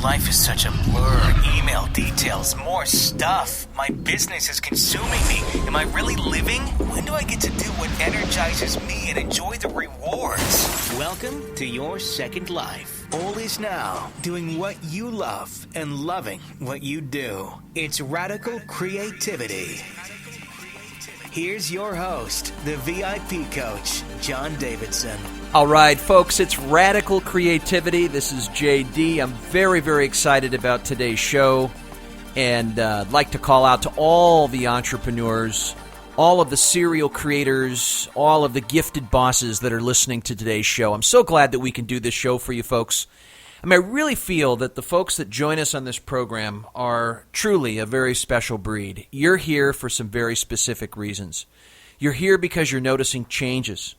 Life is such a blur. Email details, more stuff. My business is consuming me. Am I really living? When do I get to do what energizes me and enjoy the rewards? Welcome to your second life. All is now doing what you love and loving what you do. It's radical creativity. Here's your host, the VIP coach, John Davidson. All right, folks, it's Radical Creativity. This is JD. I'm very, very excited about today's show, and I'd like to call out to all the entrepreneurs, all of the serial creators, all of the gifted bosses that are listening to today's show. I'm so glad that we can do this show for you folks. I mean, I really feel that the folks that join us on this program are truly a very special breed. You're here for some very specific reasons. You're here because you're noticing changes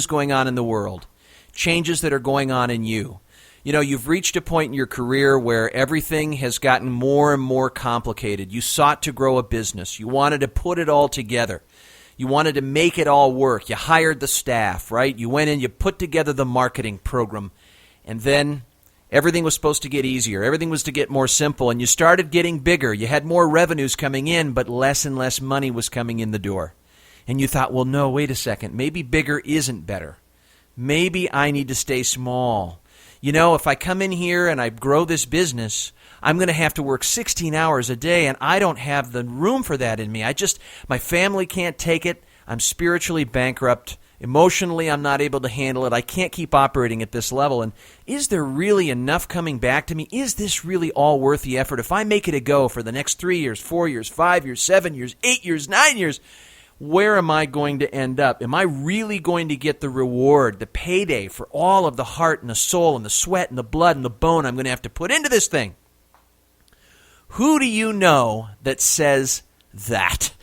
going on in the world, changes that are going on in you. You know, you've reached a point in your career where everything has gotten more and more complicated. You sought to grow a business. You wanted to put it all together. You wanted to make it all work. You hired the staff, right? You went in, you put together the marketing program, and then everything was supposed to get easier. Everything was to get more simple, and you started getting bigger. You had more revenues coming in, but less and less money was coming in the door. And you thought, well, no, wait a second. Maybe bigger isn't better. Maybe I need to stay small. You know, if I come in here and I grow this business, I'm going to have to work 16 hours a day, and I don't have the room for that in me. My family can't take it. I'm spiritually bankrupt. Emotionally, I'm not able to handle it. I can't keep operating at this level. And is there really enough coming back to me? Is this really all worth the effort? If I make it a go for the next 3 years, 4 years, 5 years, 7 years, 8 years, 9 years, where am I going to end up? Am I really going to get the reward, the payday for all of the heart and the soul and the sweat and the blood and the bone I'm going to have to put into this thing? Who do you know that says that?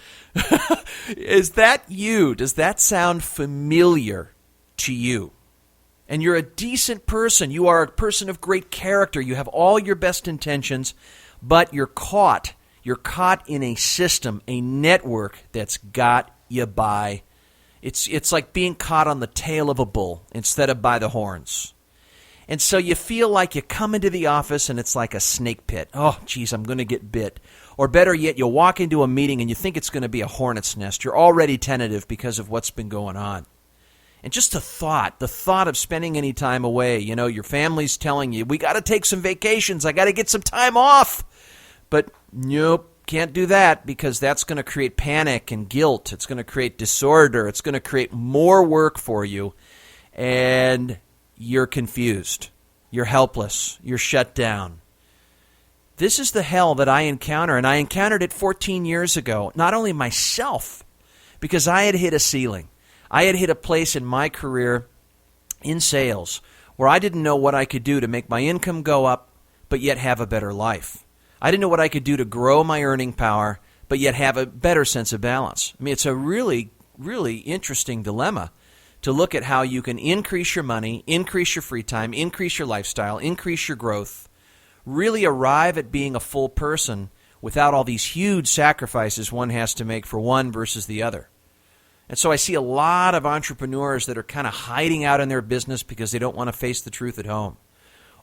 Is that you? Does that sound familiar to you? And you're a decent person. You are a person of great character. You have all your best intentions, but you're caught. You're caught in a system, a network that's got you by. It's like being caught on the tail of a bull instead of by the horns. And so you feel like you come into the office and it's like a snake pit. Oh, geez, I'm going to get bit. Or better yet, you walk into a meeting and you think it's going to be a hornet's nest. You're already tentative because of what's been going on. And just the thought of spending any time away, you know, your family's telling you, we got to take some vacations. I got to get some time off. But nope, can't do that because that's going to create panic and guilt. It's going to create disorder. It's going to create more work for you. And you're confused. You're helpless. You're shut down. This is the hell that I encounter, and I encountered it 14 years ago. Not only myself, because I had hit a ceiling. I had hit a place in my career in sales where I didn't know what I could do to make my income go up, but yet have a better life. I didn't know what I could do to grow my earning power, but yet have a better sense of balance. I mean, it's a really, really interesting dilemma to look at how you can increase your money, increase your free time, increase your lifestyle, increase your growth, really arrive at being a full person without all these huge sacrifices one has to make for one versus the other. And so I see a lot of entrepreneurs that are kind of hiding out in their business because they don't want to face the truth at home.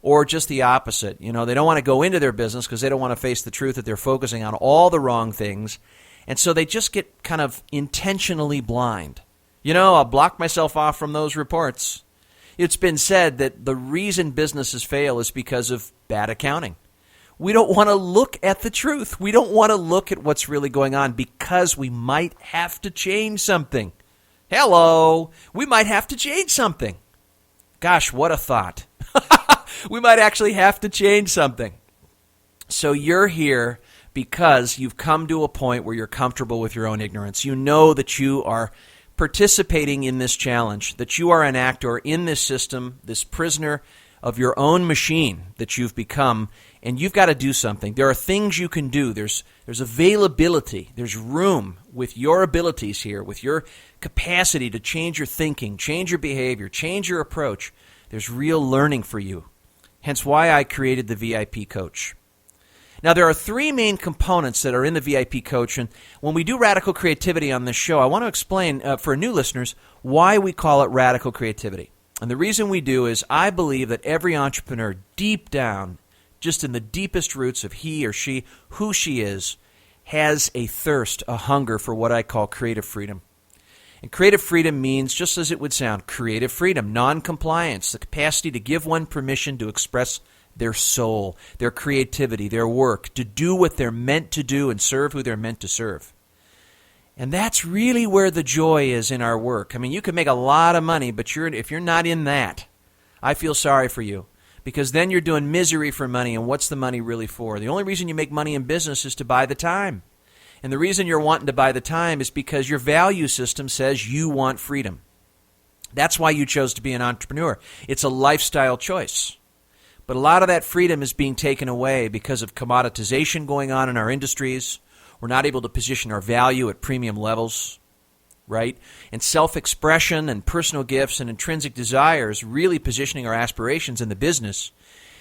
Or just the opposite. You know, they don't want to go into their business because they don't want to face the truth that they're focusing on all the wrong things. And so they just get kind of intentionally blind. You know, I'll block myself off from those reports. It's been said that the reason businesses fail is because of bad accounting. We don't want to look at the truth. We don't want to look at what's really going on because we might have to change something. Hello, we might have to change something. Gosh, what a thought. We might actually have to change something. So you're here because you've come to a point where you're comfortable with your own ignorance. You know that you are participating in this challenge, that you are an actor in this system, this prisoner of your own machine that you've become, and you've got to do something. There are things you can do. There's availability. There's room with your abilities here, with your capacity to change your thinking, change your behavior, change your approach. There's real learning for you. Hence why I created the VIP coach. Now, there are three main components that are in the VIP coach, and when we do radical creativity on this show, I want to explain for new listeners why we call it radical creativity. And the reason we do is I believe that every entrepreneur deep down just in the deepest roots of he or she, who she is, has a thirst, a hunger for what I call creative freedom. And creative freedom means, just as it would sound, creative freedom, non-compliance, the capacity to give one permission to express their soul, their creativity, their work, to do what they're meant to do and serve who they're meant to serve. And that's really where the joy is in our work. I mean, you can make a lot of money, but if you're not in that, I feel sorry for you. Because then you're doing misery for money, and what's the money really for? The only reason you make money in business is to buy the time. And the reason you're wanting to buy the time is because your value system says you want freedom. That's why you chose to be an entrepreneur. It's a lifestyle choice. But a lot of that freedom is being taken away because of commoditization going on in our industries. We're not able to position our value at premium levels, right? And self-expression and personal gifts and intrinsic desires, really positioning our aspirations in the business,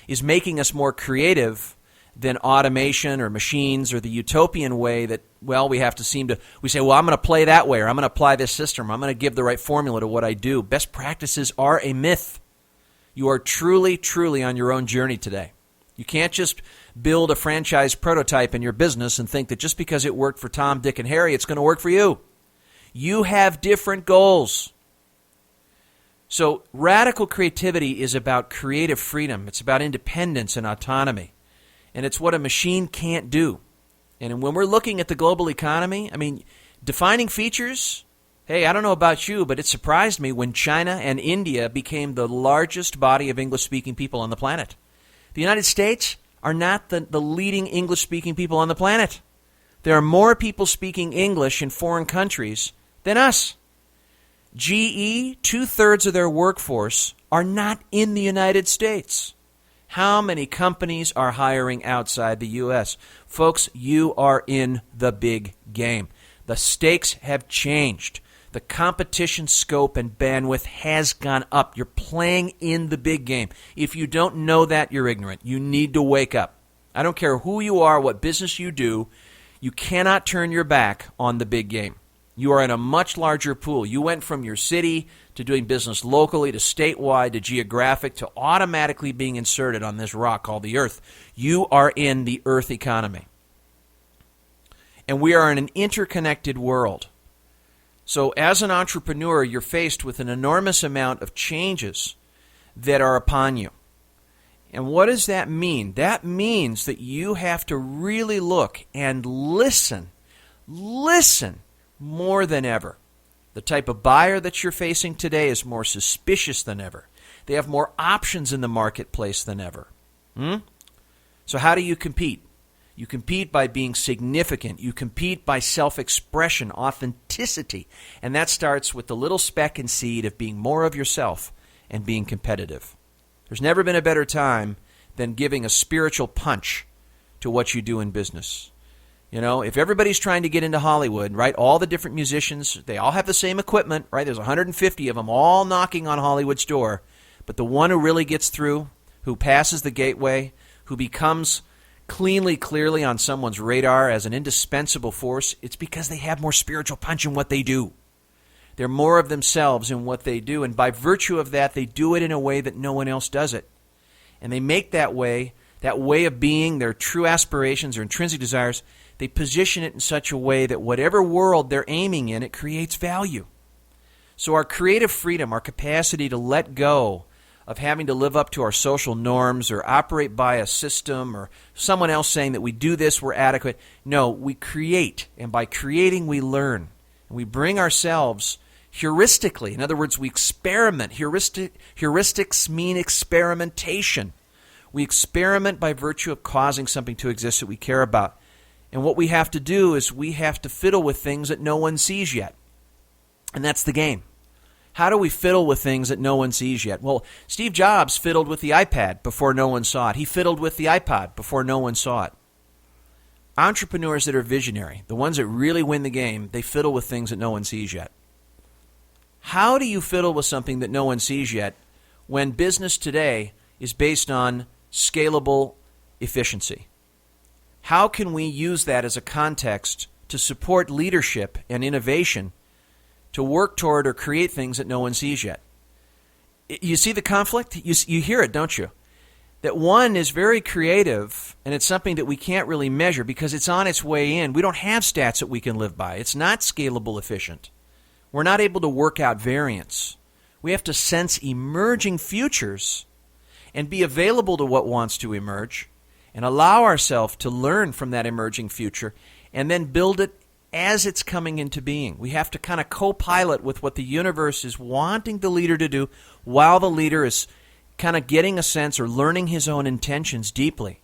is making us more creative than automation or machines or the utopian way that, well, we say, well, I'm going to play that way, or I'm going to apply this system, or I'm going to give the right formula to what I do. Best practices are a myth. You are truly, truly on your own journey today. You can't just build a franchise prototype in your business and think that just because it worked for Tom, Dick, and Harry, it's going to work for you. You have different goals. So radical creativity is about creative freedom. It's about independence and autonomy. And it's what a machine can't do. And when we're looking at the global economy, I mean, defining features, hey, I don't know about you, but it surprised me when China and India became the largest body of English-speaking people on the planet. The United States are not the leading English-speaking people on the planet. There are more people speaking English in foreign countries than us. GE, 2/3 of their workforce are not in the United States. How many companies are hiring outside the U.S.? Folks, you are in the big game. The stakes have changed. The competition scope and bandwidth has gone up. You're playing in the big game. If you don't know that, you're ignorant. You need to wake up. I don't care who you are, what business you do, you cannot turn your back on the big game. You are in a much larger pool. You went from your city to doing business locally to statewide to geographic to automatically being inserted on this rock called the Earth. You are in the Earth economy. And we are in an interconnected world. So as an entrepreneur, you're faced with an enormous amount of changes that are upon you. And what does that mean? That means that you have to really look and listen more than ever. The type of buyer that you're facing today is more suspicious than ever. They have more options in the marketplace than ever. So how do you compete? You compete by being significant. You compete by self-expression, authenticity. And that starts with the little speck and seed of being more of yourself and being competitive. There's never been a better time than giving a spiritual punch to what you do in business. You know, if everybody's trying to get into Hollywood, right, all the different musicians, they all have the same equipment, right? There's 150 of them all knocking on Hollywood's door. But the one who really gets through, who passes the gateway, who becomes clearly on someone's radar as an indispensable force, it's because they have more spiritual punch in what they do. They're more of themselves in what they do, and by virtue of that, they do it in a way that no one else does it. And they make that way of being, their true aspirations, their intrinsic desires, they position it in such a way that whatever world they're aiming in, it creates value. So our creative freedom, our capacity to let go of having to live up to our social norms or operate by a system or someone else saying that we do this, we're adequate. No, we create, and by creating we learn. And we bring ourselves heuristically. In other words, we experiment. Heuristics mean experimentation. We experiment by virtue of causing something to exist that we care about. And what we have to do is we have to fiddle with things that no one sees yet. And that's the game. How do we fiddle with things that no one sees yet? Well, Steve Jobs fiddled with the iPad before no one saw it. He fiddled with the iPod before no one saw it. Entrepreneurs that are visionary, the ones that really win the game, they fiddle with things that no one sees yet. How do you fiddle with something that no one sees yet when business today is based on scalable efficiency? How can we use that as a context to support leadership and innovation to work toward or create things that no one sees yet? You see the conflict? You hear it, don't you? that one is very creative, and it's something that we can't really measure because it's on its way in. We don't have stats that we can live by. It's not scalable efficient. We're not able to work out variance. We have to sense emerging futures and be available to what wants to emerge and allow ourselves to learn from that emerging future and then build it as it's coming into being. We have to kind of co-pilot with what the universe is wanting the leader to do while the leader is kind of getting a sense or learning his own intentions deeply.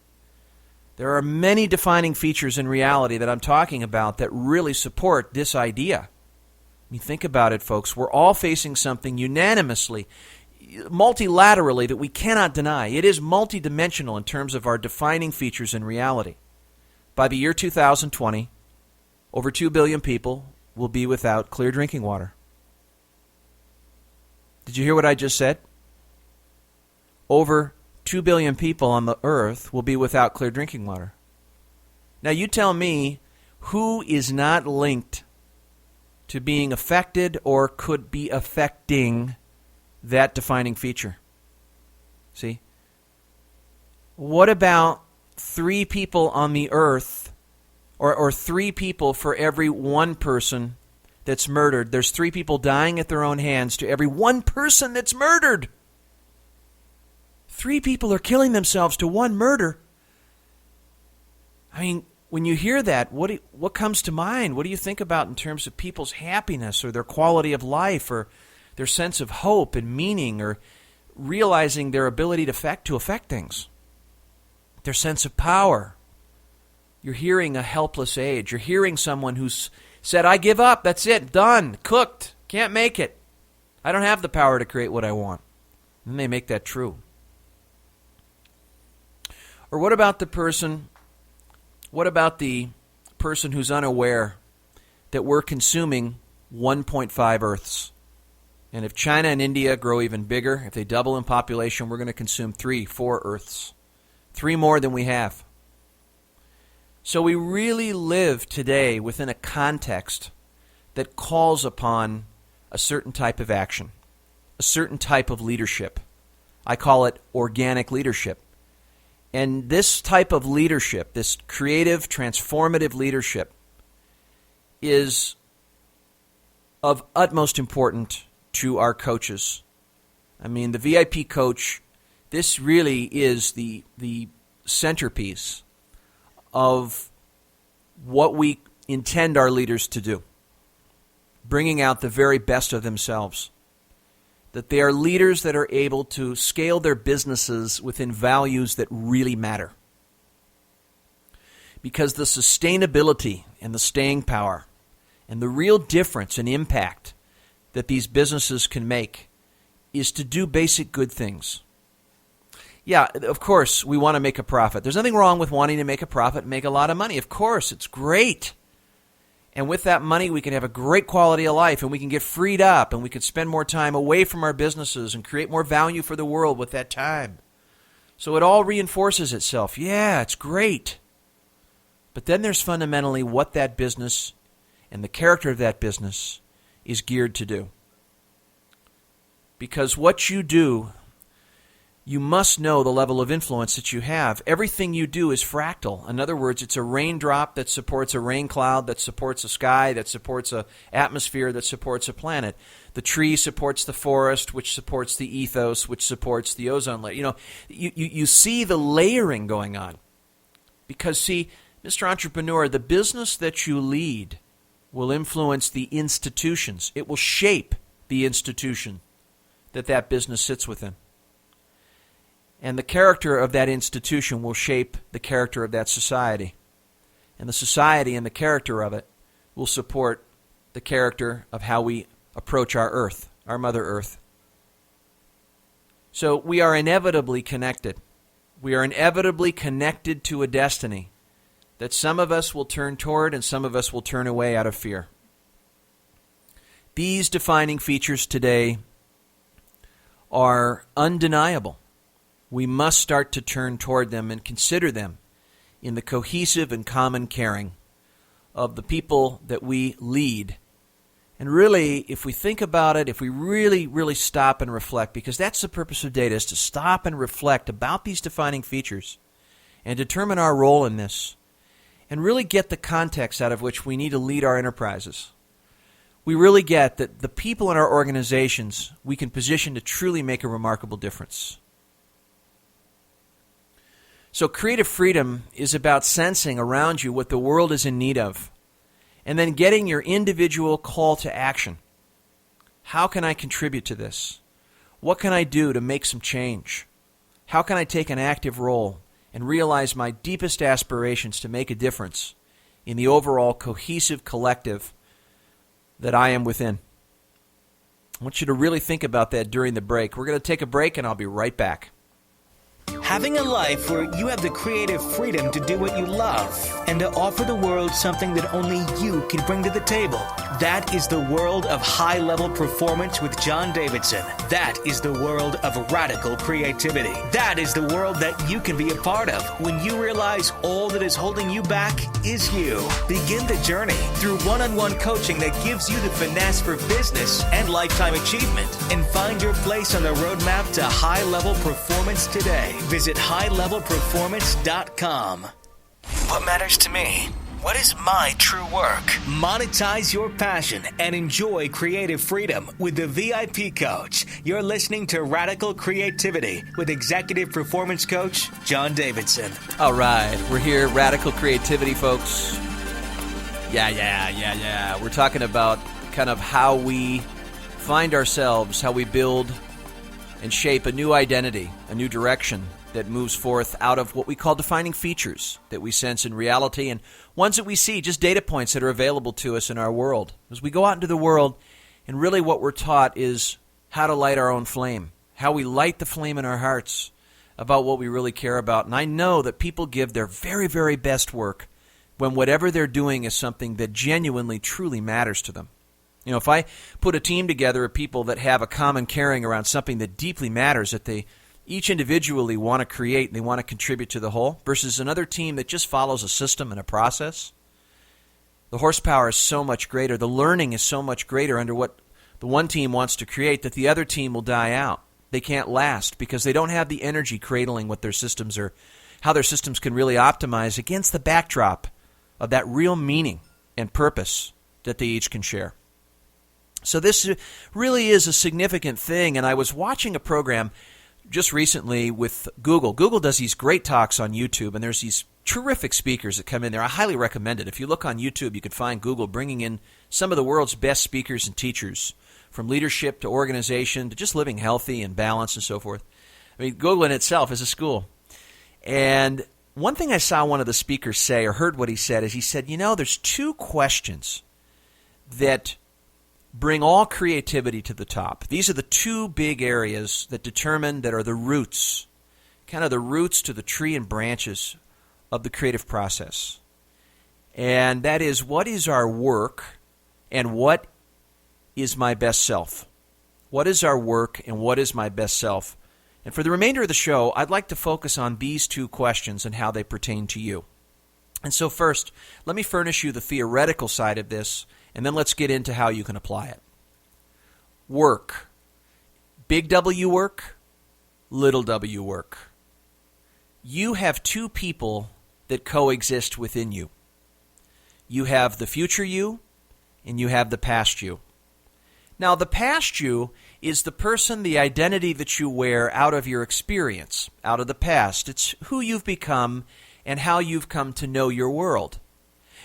There are many defining features in reality that I'm talking about that really support this idea. I mean, think about it, folks. We're all facing something unanimously, multilaterally, that we cannot deny. It is multidimensional in terms of our defining features in reality. By the year 2020, over 2 billion people will be without clear drinking water. Did you hear what I just said? Over 2 billion people on the earth will be without clear drinking water. Now you tell me who is not linked to being affected or could be affecting that defining feature. See? What about 3 people on the earth, or 3 people for every 1 person that's murdered? There's 3 people dying at their own hands to every 1 person that's murdered. 3 people are killing themselves to 1 murder. I mean, when you hear that, what comes to mind? What do you think about in terms of people's happiness or their quality of life or their sense of hope and meaning or realizing their ability to affect things? Their sense of power. You're hearing a helpless age. You're hearing someone who's said, I give up, that's it, done, cooked, can't make it. I don't have the power to create what I want. And they make that true. Or what about the person who's unaware that we're consuming 1.5 Earths? And if China and India grow even bigger, if they double in population, we're going to consume 3, 4 Earths. 3 more than we have. So we really live today within a context that calls upon a certain type of action, a certain type of leadership. I call it organic leadership. And this type of leadership, this creative, transformative leadership, is of utmost importance to our coaches. I mean, the VIP coach, this really is the centerpiece of what we intend our leaders to do, bringing out the very best of themselves. That they are leaders that are able to scale their businesses within values that really matter. Because the sustainability and the staying power and the real difference and impact that these businesses can make is to do basic good things. Yeah, of course, we want to make a profit. There's nothing wrong with wanting to make a profit and make a lot of money. Of course, it's great. And with that money, we can have a great quality of life, and we can get freed up, and we can spend more time away from our businesses and create more value for the world with that time. So it all reinforces itself. Yeah, it's great. But then there's fundamentally what that business and the character of that business is geared to do. Because what you do, you must know the level of influence that you have. Everything you do is fractal. In other words, it's a raindrop that supports a rain cloud, that supports a sky, that supports an atmosphere, that supports a planet. The tree supports the forest, which supports the ethos, which supports the ozone layer. You know, you see the layering going on. Because, see, Mr. Entrepreneur, the business that you lead will influence the institutions. It will shape the institution that business sits within. And the character of that institution will shape the character of that society. And the society and the character of it will support the character of how we approach our Earth, our Mother Earth. So we are inevitably connected. We are inevitably connected to a destiny that some of us will turn toward and some of us will turn away out of fear. These defining features today are undeniable. We must start to turn toward them and consider them in the cohesive and common caring of the people that we lead And really, if we think about it, if we really, really stop and reflect, because that's the purpose of data, is to stop and reflect about these defining features and determine our role in this, and really get the context out of which we need to lead our enterprises. We really get that the people in our organizations we can position to truly make a remarkable difference. So creative freedom is about sensing around you what the world is in need of, and then getting your individual call to action. How can I contribute to this? What can I do to make some change? How can I take an active role and realize my deepest aspirations to make a difference in the overall cohesive collective that I am within? I want you to really think about that during the break. We're going to take a break, and I'll be right back. Having a life where you have the creative freedom to do what you love and to offer the world something that only you can bring to the table. That is the world of high-level performance with John Davidson. That is the world of radical creativity. That is the world that you can be a part of when you realize all that is holding you back is you. Begin the journey through one-on-one coaching that gives you the finesse for business and lifetime achievement, and find your place on the roadmap to high-level performance today. Visit highlevelperformance.com. What matters to me? What is my true work? Monetize your passion and enjoy creative freedom with the VIP Coach. You're listening to Radical Creativity with Executive Performance Coach John Davidson. All right, we're here, Radical Creativity, folks. Yeah. We're talking about kind of how we find ourselves, how we build and shape a new identity, a new direction that moves forth out of what we call defining features that we sense in reality, and ones that we see, just data points that are available to us in our world. As we go out into the world, and really what we're taught is how to light our own flame, how we light the flame in our hearts about what we really care about. And I know that people give their very, very best work when whatever they're doing is something that genuinely, truly matters to them. You know, if I put a team together of people that have a common caring around something that deeply matters, that they each individually want to create and they want to contribute to the whole, versus another team that just follows a system and a process, the horsepower is so much greater. The learning is so much greater under what the one team wants to create that the other team will die out. They can't last because they don't have the energy cradling what their systems are, how their systems can really optimize against the backdrop of that real meaning and purpose that they each can share. So this really is a significant thing, and I was watching a program just recently with Google. Google does these great talks on YouTube, and there's these terrific speakers that come in there. I highly recommend it. If you look on YouTube, you can find Google bringing in some of the world's best speakers and teachers, from leadership to organization to just living healthy and balanced and so forth. I mean, Google in itself is a school. And one thing I saw one of the speakers say, or heard what he said, is he said, you know, there's two questions that bring all creativity to the top. These are the two big areas that determine, that are the roots, kind of the roots to the tree and branches of the creative process. And that is, what is our work and what is my best self? What is our work and what is my best self? And for the remainder of the show, I'd like to focus on these two questions and how they pertain to you. And so first, let me furnish you the theoretical side of this, and then let's get into how you can apply it. Work. Big W work, little w work. You have two people that coexist within you. You have the future you, and you have the past you. Now, the past you is the person, the identity that you wear out of your experience, out of the past. It's who you've become and how you've come to know your world.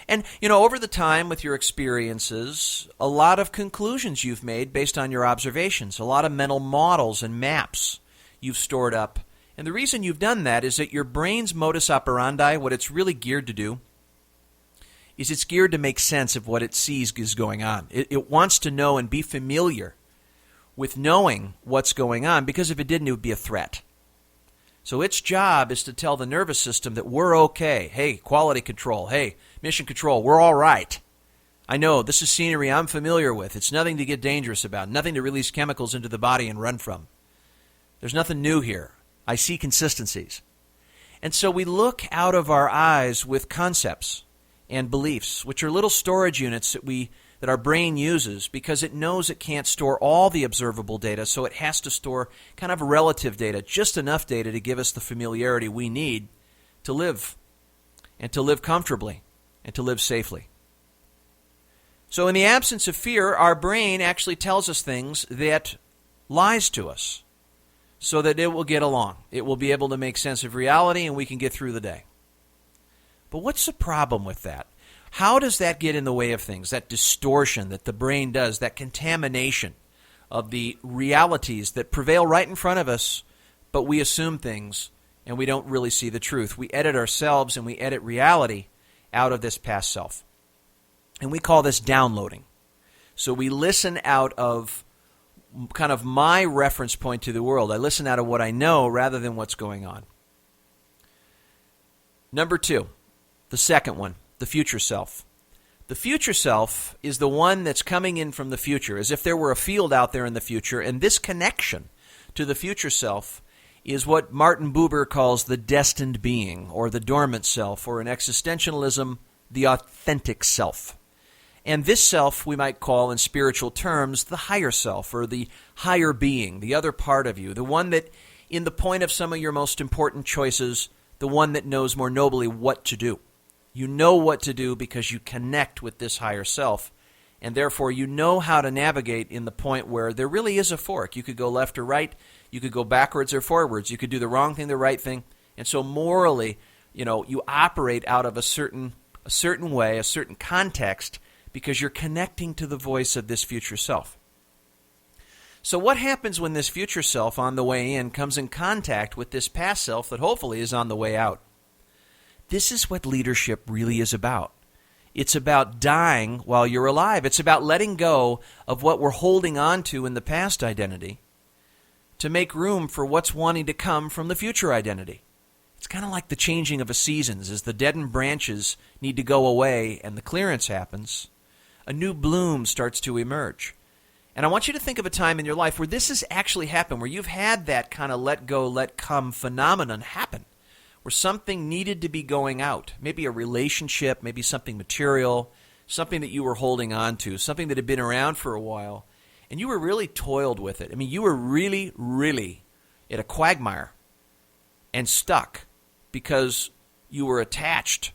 And, you know, over the time with your experiences, a lot of conclusions you've made based on your observations, a lot of mental models and maps you've stored up. And the reason you've done that is that your brain's modus operandi, what it's really geared to do, is it's geared to make sense of what it sees is going on. It wants to know and be familiar with knowing what's going on, because if it didn't, it would be a threat. So its job is to tell the nervous system that we're okay. Hey, quality control. Hey, mission control. We're all right. I know this is scenery I'm familiar with. It's nothing to get dangerous about, nothing to release chemicals into the body and run from. There's nothing new here. I see consistencies. And so we look out of our eyes with concepts and beliefs, which are little storage units that we that our brain uses because it knows it can't store all the observable data, so it has to store kind of relative data, just enough data to give us the familiarity we need to live, and to live comfortably, and to live safely. So in the absence of fear, our brain actually tells us things that lies to us so that it will get along. It will be able to make sense of reality and we can get through the day. But what's the problem with that? How does that get in the way of things, that distortion that the brain does, that contamination of the realities that prevail right in front of us, but we assume things and we don't really see the truth. We edit ourselves and we edit reality out of this past self. And we call this downloading. So we listen out of kind of my reference point to the world. I listen out of what I know rather than what's going on. Number 2, the second one, the future self. The future self is the one that's coming in from the future, as if there were a field out there in the future, and this connection to the future self is what Martin Buber calls the destined being, or the dormant self, or in existentialism, the authentic self. And this self we might call in spiritual terms the higher self, or the higher being, the other part of you, the one that in the point of some of your most important choices, the one that knows more nobly what to do. You know what to do because you connect with this higher self, and therefore you know how to navigate in the point where there really is a fork. You could go left or right, you could go backwards or forwards, you could do the wrong thing, the right thing, and so morally, you operate out of a certain way, a certain context, because you're connecting to the voice of this future self. So what happens when this future self on the way in comes in contact with this past self that hopefully is on the way out? This is what leadership really is about. It's about dying while you're alive. It's about letting go of what we're holding on to in the past identity to make room for what's wanting to come from the future identity. It's kind of like the changing of the seasons. As the deadened branches need to go away and the clearance happens, a new bloom starts to emerge. And I want you to think of a time in your life where this has actually happened, where you've had that kind of let go, let come phenomenon happen, where something needed to be going out, maybe a relationship, maybe something material, something that you were holding on to, something that had been around for a while, and you were really toiled with it. I mean, you were really, really at a quagmire and stuck because you were attached,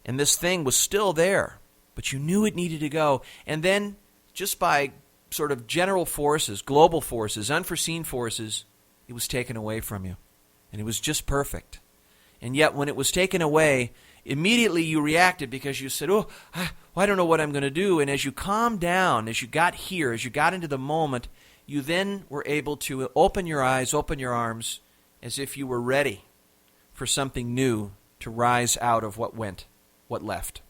and this thing was still there, but you knew it needed to go. And then, just by sort of general forces, global forces, unforeseen forces, it was taken away from you, and it was just perfect. And yet when it was taken away, immediately you reacted because you said, I don't know what I'm going to do. And as you calmed down, as you got here, as you got into the moment, you then were able to open your eyes, open your arms, as if you were ready for something new to rise out of what went, what left.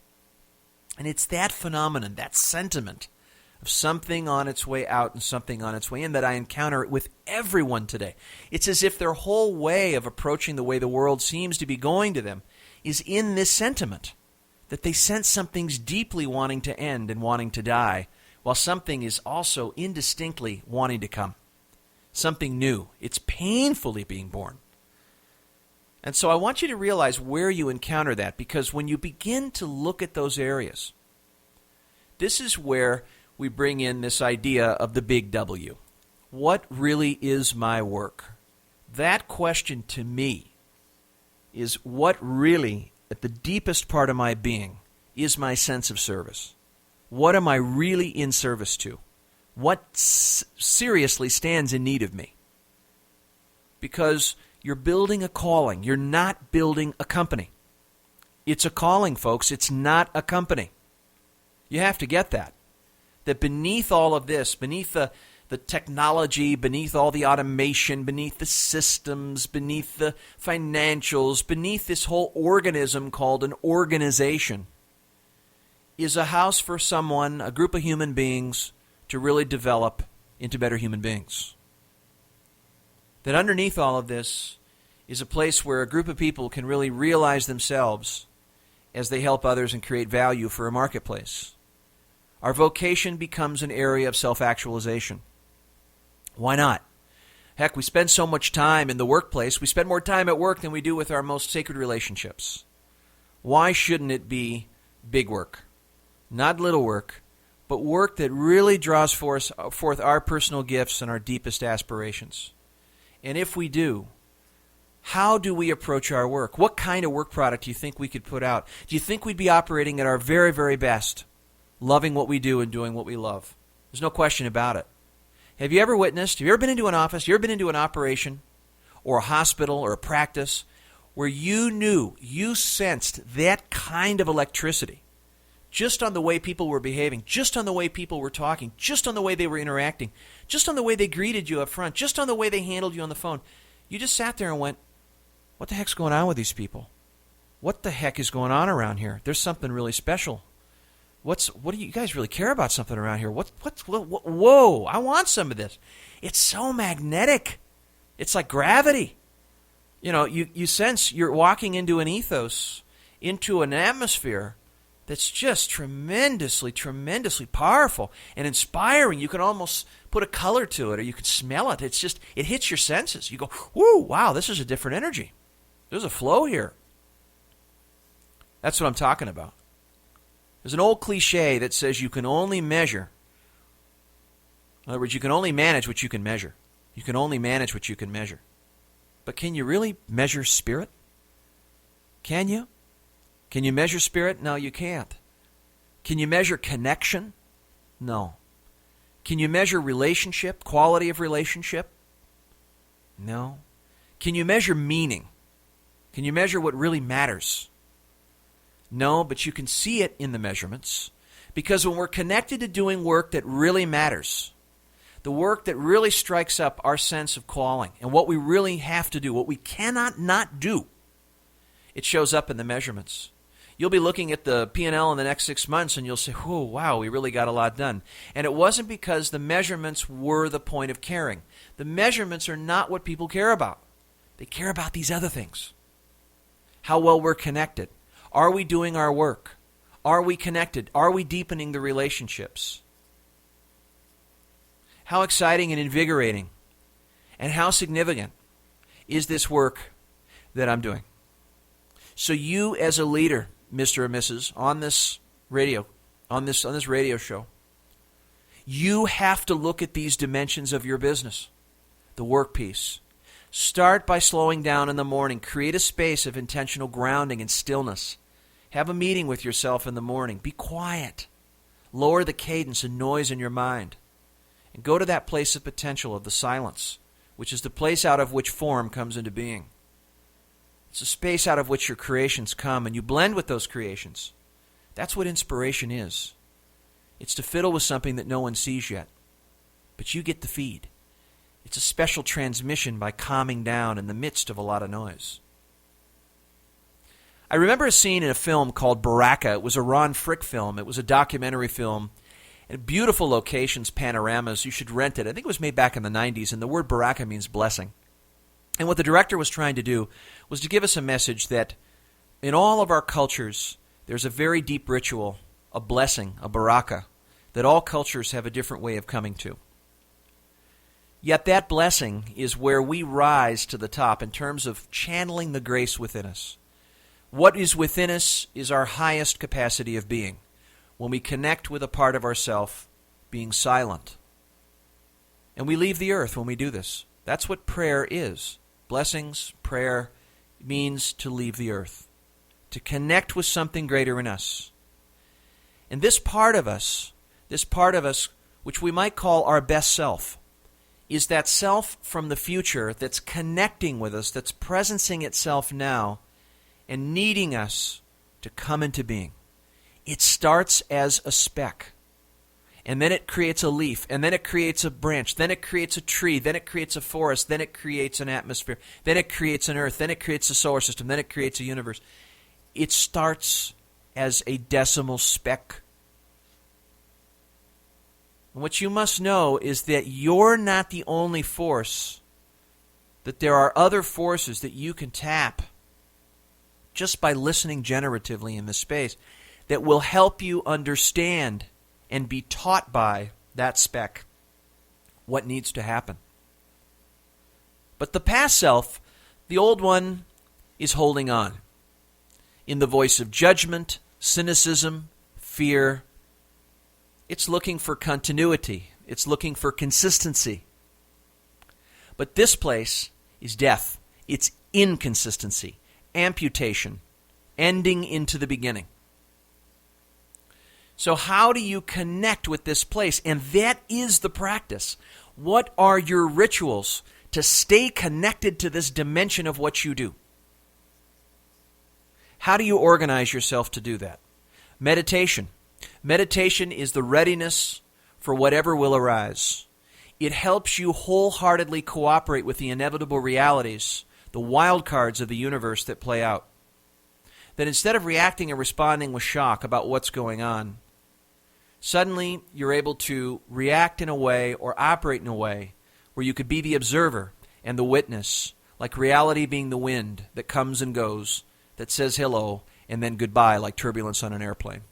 And it's that phenomenon, that sentiment of something on its way out and something on its way in that I encounter with everyone today. It's as if their whole way of approaching the way the world seems to be going to them is in this sentiment, that they sense something's deeply wanting to end and wanting to die, while something is also indistinctly wanting to come. Something new. It's painfully being born. And so I want you to realize where you encounter that, because when you begin to look at those areas, this is where we bring in this idea of the big W. What really is my work? That question to me is what really, at the deepest part of my being, is my sense of service. What am I really in service to? What seriously stands in need of me? Because you're building a calling. You're not building a company. It's a calling, folks. It's not a company. You have to get that. That beneath all of this, beneath the technology, beneath all the automation, beneath the systems, beneath the financials, beneath this whole organism called an organization, is a house for someone, a group of human beings, to really develop into better human beings. That underneath all of this is a place where a group of people can really realize themselves as they help others and create value for a marketplace. Our vocation becomes an area of self-actualization. Why not? Heck, we spend so much time in the workplace. We spend more time at work than we do with our most sacred relationships. Why shouldn't it be big work? Not little work, but work that really draws forth our personal gifts and our deepest aspirations. And if we do, how do we approach our work? What kind of work product do you think we could put out? Do you think we'd be operating at our very, very best, loving what we do and doing what we love? There's no question about it. Have you ever been into an office, you ever been into an operation or a hospital or a practice where you sensed that kind of electricity just on the way people were behaving, just on the way people were talking, just on the way they were interacting, just on the way they greeted you up front, just on the way they handled you on the phone? You just sat there and went, what the heck's going on with these people? What the heck is going on around here? There's something really special. What do you guys really care about something around here? Whoa, I want some of this. It's so magnetic. It's like gravity. You sense you're walking into an ethos, into an atmosphere that's just tremendously, tremendously powerful and inspiring. You can almost put a color to it, or you can smell it. It hits your senses. You go, whoo, wow, this is a different energy. There's a flow here. That's what I'm talking about. There's an old cliche that says you can only measure. In other words, you can only manage what you can measure. You can only manage what you can measure. But can you really measure spirit? Can you? Can you measure spirit? No, you can't. Can you measure connection? No. Can you measure relationship, quality of relationship? No. Can you measure meaning? Can you measure what really matters? No, but you can see it in the measurements. Because when we're connected to doing work that really matters, the work that really strikes up our sense of calling and what we really have to do, what we cannot not do, it shows up in the measurements. You'll be looking at the P&L in the next 6 months and you'll say, oh, wow, we really got a lot done. And it wasn't because the measurements were the point of caring. The measurements are not what people care about. They care about these other things. How well we're connected. Are we doing our work? Are we connected? Are we deepening the relationships? How exciting and invigorating and how significant is this work that I'm doing? So you as a leader, Mr. or Mrs., on this radio show, you have to look at these dimensions of your business, the work piece. Start by slowing down in the morning. Create a space of intentional grounding and stillness. Have a meeting with yourself in the morning. Be quiet. Lower the cadence and noise in your mind. And go to that place of potential of the silence, which is the place out of which form comes into being. It's a space out of which your creations come, and you blend with those creations. That's what inspiration is. It's to fiddle with something that no one sees yet, but you get the feed. It's a special transmission by calming down in the midst of a lot of noise. I remember a scene in a film called Baraka. It was a Ron Frick film. It was a documentary film. And beautiful locations, panoramas. You should rent it. I think it was made back in the 90s, and the word Baraka means blessing. And what the director was trying to do was to give us a message that in all of our cultures, there's a very deep ritual, a blessing, a baraka, that all cultures have a different way of coming to. Yet that blessing is where we rise to the top in terms of channeling the grace within us. What is within us is our highest capacity of being. When we connect with a part of ourself, being silent. And we leave the earth when we do this. That's what prayer is. Blessings, prayer, means to leave the earth. To connect with something greater in us. And this part of us, which we might call our best self, is that self from the future that's connecting with us, that's presencing itself now, and needing us to come into being. It starts as a speck, and then it creates a leaf, and then it creates a branch, then it creates a tree, then it creates a forest, then it creates an atmosphere, then it creates an earth, then it creates a solar system, then it creates a universe. It starts as a decimal speck. And what you must know is that you're not the only force, that there are other forces that you can tap just by listening generatively in this space that will help you understand and be taught by that speck what needs to happen. But the past self, the old one, is holding on in the voice of judgment, cynicism, fear. It's looking for continuity. It's looking for consistency. But this place is death. It's inconsistency, amputation, ending into the beginning. So how do you connect with this place? And that is the practice. What are your rituals to stay connected to this dimension of what you do? How do you organize yourself to do that? Meditation. Meditation is the readiness for whatever will arise. It helps you wholeheartedly cooperate with the inevitable realities, the wild cards of the universe that play out. That instead of reacting and responding with shock about what's going on, suddenly you're able to react in a way or operate in a way where you could be the observer and the witness, like reality being the wind that comes and goes, that says hello and then goodbye like turbulence on an airplane.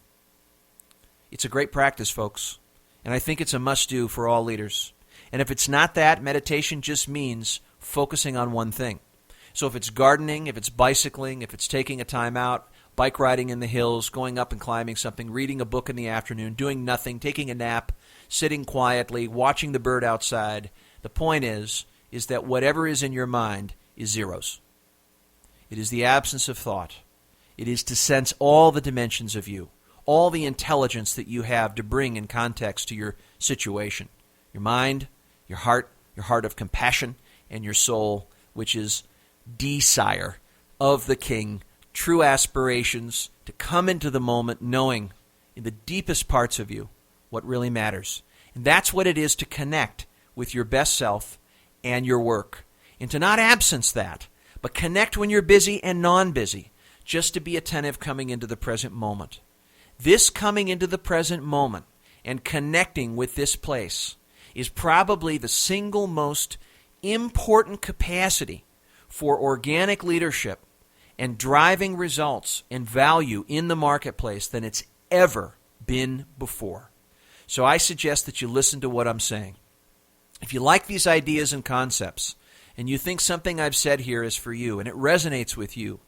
It's a great practice, folks, and I think it's a must-do for all leaders. And if it's not that, meditation just means focusing on one thing. So if it's gardening, if it's bicycling, if it's taking a time out, bike riding in the hills, going up and climbing something, reading a book in the afternoon, doing nothing, taking a nap, sitting quietly, watching the bird outside, the point is that whatever is in your mind is zeros. It is the absence of thought. It is to sense all the dimensions of you, all the intelligence that you have to bring in context to your situation. Your mind, your heart of compassion, and your soul, which is desire of the King, true aspirations to come into the moment knowing in the deepest parts of you what really matters. And that's what it is to connect with your best self and your work. And to not absence that, but connect when you're busy and non-busy, just to be attentive coming into the present moment. This coming into the present moment and connecting with this place is probably the single most important capacity for organic leadership and driving results and value in the marketplace than it's ever been before. So I suggest that you listen to what I'm saying. If you like these ideas and concepts, and you think something I've said here is for you, and it resonates with you,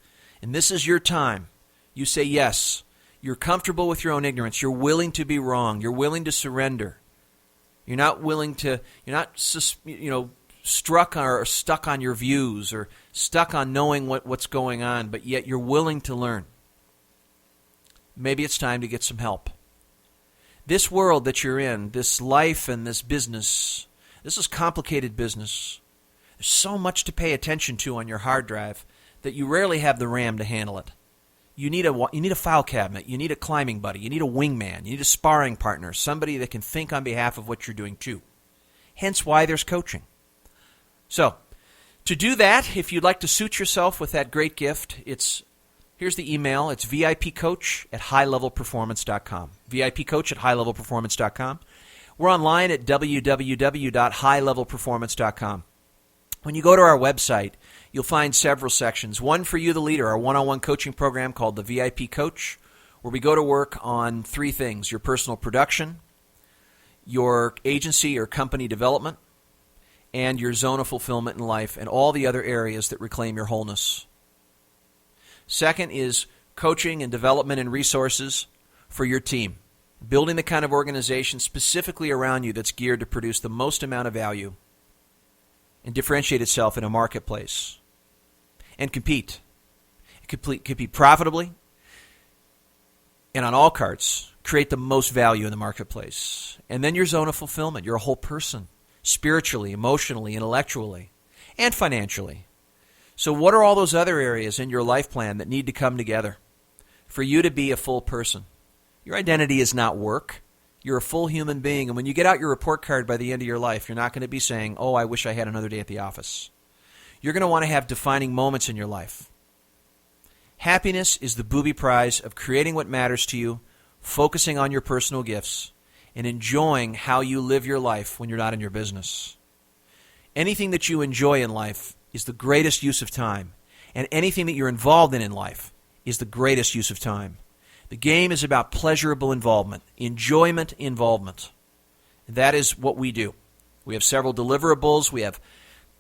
and this is your time, you say yes. You're comfortable with your own ignorance. You're willing to be wrong. You're willing to surrender. You're not struck or stuck on your views or stuck on knowing what's going on, but yet you're willing to learn. Maybe it's time to get some help. This world that you're in, this life and this business, this is complicated business. There's so much to pay attention to on your hard drive that you rarely have the RAM to handle it. You need a file cabinet. You need a climbing buddy. You need a wingman. You need a sparring partner, somebody that can think on behalf of what you're doing too. Hence why there's coaching. So, to do that, if you'd like to suit yourself with that great gift, here's the email. It's vipcoach@highlevelperformance.com. vipcoach@highlevelperformance.com. We're online at www.highlevelperformance.com. When you go to our website, you'll find several sections. One for you, the leader, our one-on-one coaching program called the VIP Coach, where we go to work on three things: your personal production, your agency or company development, and your zone of fulfillment in life, and all the other areas that reclaim your wholeness. Second is coaching and development and resources for your team, building the kind of organization specifically around you that's geared to produce the most amount of value and differentiate itself in a marketplace and compete. Compete profitably and on all cards, create the most value in the marketplace. And then your zone of fulfillment. You're a whole person, spiritually, emotionally, intellectually, and financially. So what are all those other areas in your life plan that need to come together for you to be a full person? Your identity is not work. You're a full human being, and when you get out your report card by the end of your life, you're not going to be saying, oh, I wish I had another day at the office. You're going to want to have defining moments in your life. Happiness is the booby prize of creating what matters to you, focusing on your personal gifts, and enjoying how you live your life when you're not in your business. Anything that you enjoy in life is the greatest use of time, and anything that you're involved in life is the greatest use of time. The game is about pleasurable involvement, enjoyment involvement. That is what we do. We have several deliverables. We have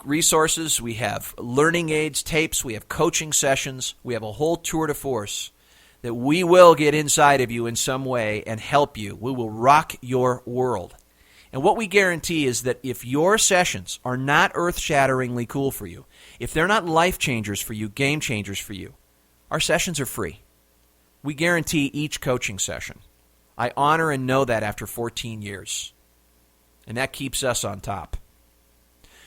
resources. We have learning aids, tapes. We have coaching sessions. We have a whole tour de force that we will get inside of you in some way and help you. We will rock your world. And what we guarantee is that if your sessions are not earth-shatteringly cool for you, if they're not life changers for you, game changers for you, our sessions are free. We guarantee each coaching session. I honor and know that after 14 years. And that keeps us on top.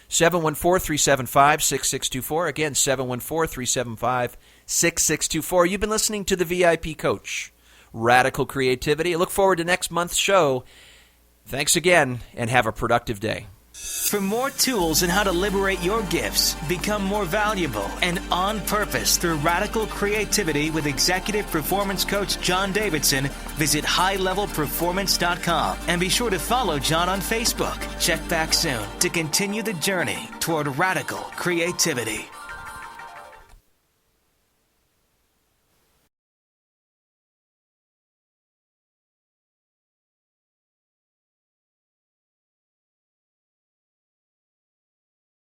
714-375-6624. Again, 714-375-6624. You've been listening to the VIP Coach, Radical Creativity. I look forward to next month's show. Thanks again, and have a productive day. For more tools on how to liberate your gifts, become more valuable, and on purpose through radical creativity with executive performance coach John Davidson, visit highlevelperformance.com and be sure to follow John on Facebook. Check back soon to continue the journey toward radical creativity.